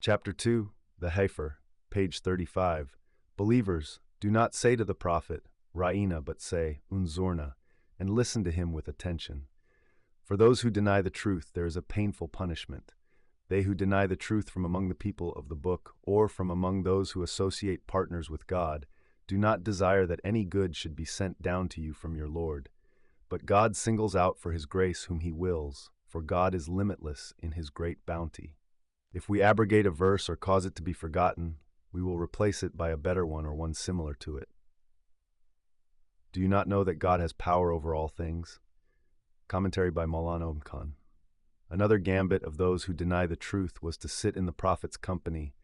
Chapter 2, the Heifer, page 35. Believers, do not say to the prophet, Ra'ina, but say, Unzurna, and listen to him with attention. For those who deny the truth, there is a painful punishment. They who deny the truth from among the people of the book, or from among those who associate partners with God, do not desire that any good should be sent down to you from your Lord. But God singles out for his grace whom he wills, for God is limitless in his great bounty. If we abrogate a verse or cause it to be forgotten, we will replace it by a better one or one similar to it. Do you not know that God has power over all things? Commentary by Maulana Uxquran. Another gambit of those who deny the truth was to sit in the prophet's company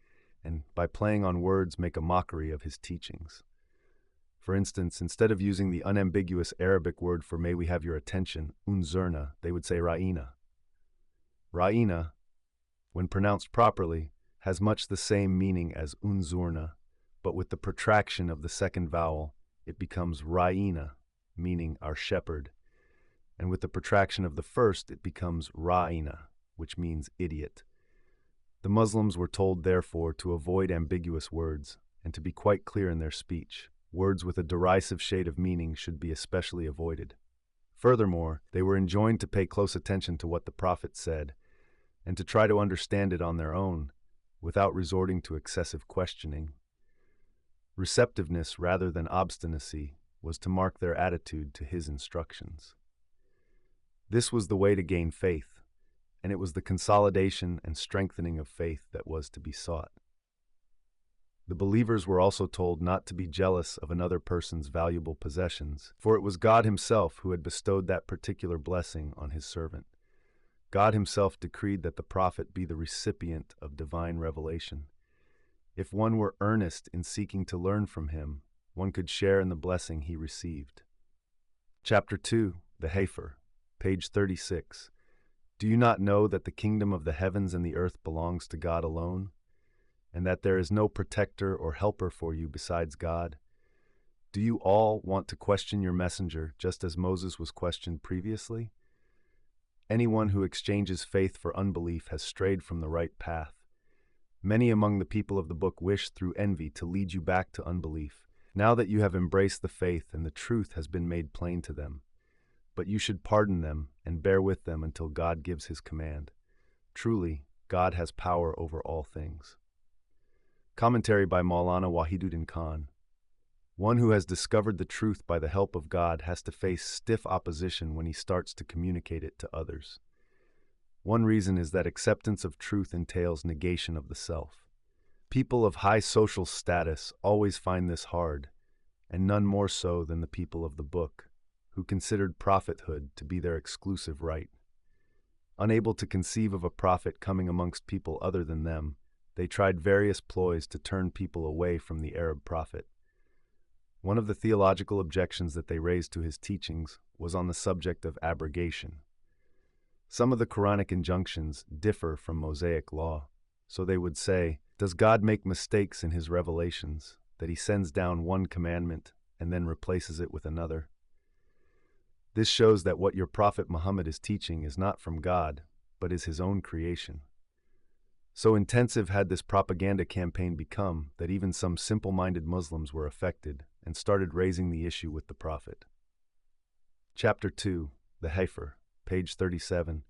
and, by playing on words, make a mockery of his teachings. For instance, instead of using the unambiguous Arabic word for may we have your attention, unzurna, they would say ra'ina. Ra'ina, when pronounced properly, has much the same meaning as unzurna, but with the protraction of the second vowel, it becomes ra'ina, meaning our shepherd, and with the protraction of the first, it becomes ra'ina, which means idiot. The Muslims were told, therefore, to avoid ambiguous words and to be quite clear in their speech. Words with a derisive shade of meaning should be especially avoided. Furthermore, they were enjoined to pay close attention to what the prophet said and to try to understand it on their own without resorting to excessive questioning. Receptiveness rather than obstinacy was to mark their attitude to his instructions. This was the way to gain faith, and it was the consolidation and strengthening of faith that was to be sought. The believers were also told not to be jealous of another person's valuable possessions, for it was God himself who had bestowed that particular blessing on his servant. God himself decreed that the prophet be the recipient of divine revelation. If one were earnest in seeking to learn from him, one could share in the blessing he received. Chapter 2, the Heifer, page 36. Do you not know that the kingdom of the heavens and the earth belongs to God alone, and that there is no protector or helper for you besides God? Do you all want to question your messenger just as Moses was questioned previously? Anyone who exchanges faith for unbelief has strayed from the right path. Many among the people of the book wish through envy to lead you back to unbelief, now that you have embraced the faith and the truth has been made plain to them. But you should pardon them and bear with them until God gives his command. Truly, God has power over all things. Commentary by Maulana Wahiduddin Khan. One who has discovered the truth by the help of God has to face stiff opposition when he starts to communicate it to others. One reason is that acceptance of truth entails negation of the self. People of high social status always find this hard, and none more so than the people of the book, who considered prophethood to be their exclusive right. Unable to conceive of a prophet coming amongst people other than them, they tried various ploys to turn people away from the Arab prophet. One of the theological objections that they raised to his teachings was on the subject of abrogation. Some of the Quranic injunctions differ from Mosaic law, so they would say, does God make mistakes in his revelations, that he sends down one commandment and then replaces it with another? This shows that what your prophet Muhammad is teaching is not from God, but is his own creation. So intensive had this propaganda campaign become that even some simple-minded Muslims were affected and started raising the issue with the prophet. Chapter 2, the Heifer, page 37.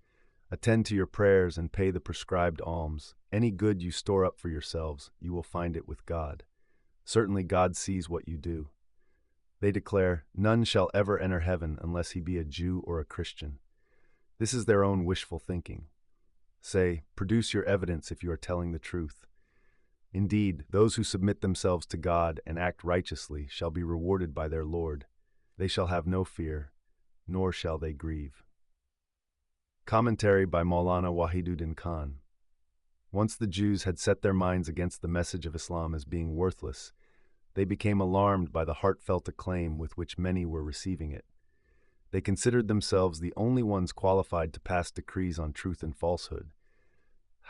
Attend to your prayers and pay the prescribed alms. Any good you store up for yourselves, you will find it with God. Certainly God sees what you do. They declare, none shall ever enter heaven unless he be a Jew or a Christian. This is their own wishful thinking. Say, produce your evidence if you are telling the truth. Indeed, those who submit themselves to God and act righteously shall be rewarded by their Lord. They shall have no fear, nor shall they grieve. Commentary by Maulana Wahiduddin Khan. Once the Jews had set their minds against the message of Islam as being worthless, they became alarmed by the heartfelt acclaim with which many were receiving it. They considered themselves the only ones qualified to pass decrees on truth and falsehood.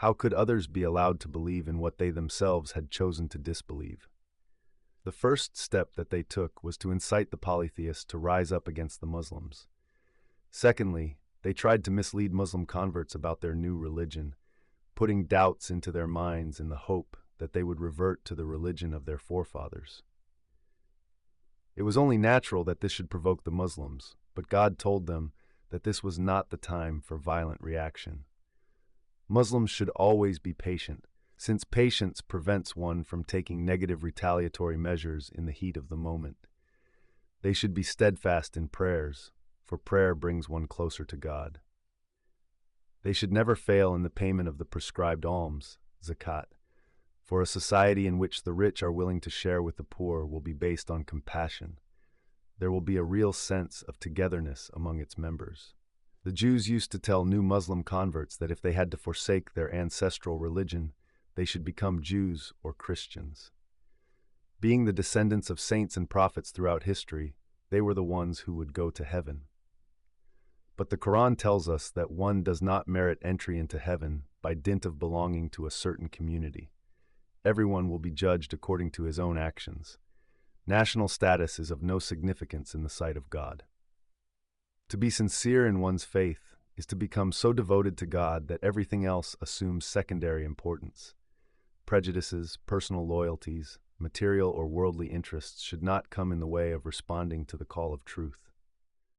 How could others be allowed to believe in what they themselves had chosen to disbelieve? The first step that they took was to incite the polytheists to rise up against the Muslims. Secondly, they tried to mislead Muslim converts about their new religion, putting doubts into their minds in the hope that they would revert to the religion of their forefathers. It was only natural that this should provoke the Muslims, but God told them that this was not the time for violent reaction. Muslims should always be patient, since patience prevents one from taking negative retaliatory measures in the heat of the moment. They should be steadfast in prayers, for prayer brings one closer to God. They should never fail in the payment of the prescribed alms, zakat, for a society in which the rich are willing to share with the poor will be based on compassion. There will be a real sense of togetherness among its members. The Jews used to tell new Muslim converts that if they had to forsake their ancestral religion, they should become Jews or Christians. Being the descendants of saints and prophets throughout history, they were the ones who would go to heaven. But the Quran tells us that one does not merit entry into heaven by dint of belonging to a certain community. Everyone will be judged according to his own actions. National status is of no significance in the sight of God. To be sincere in one's faith is to become so devoted to God that everything else assumes secondary importance. Prejudices, personal loyalties, material or worldly interests should not come in the way of responding to the call of truth.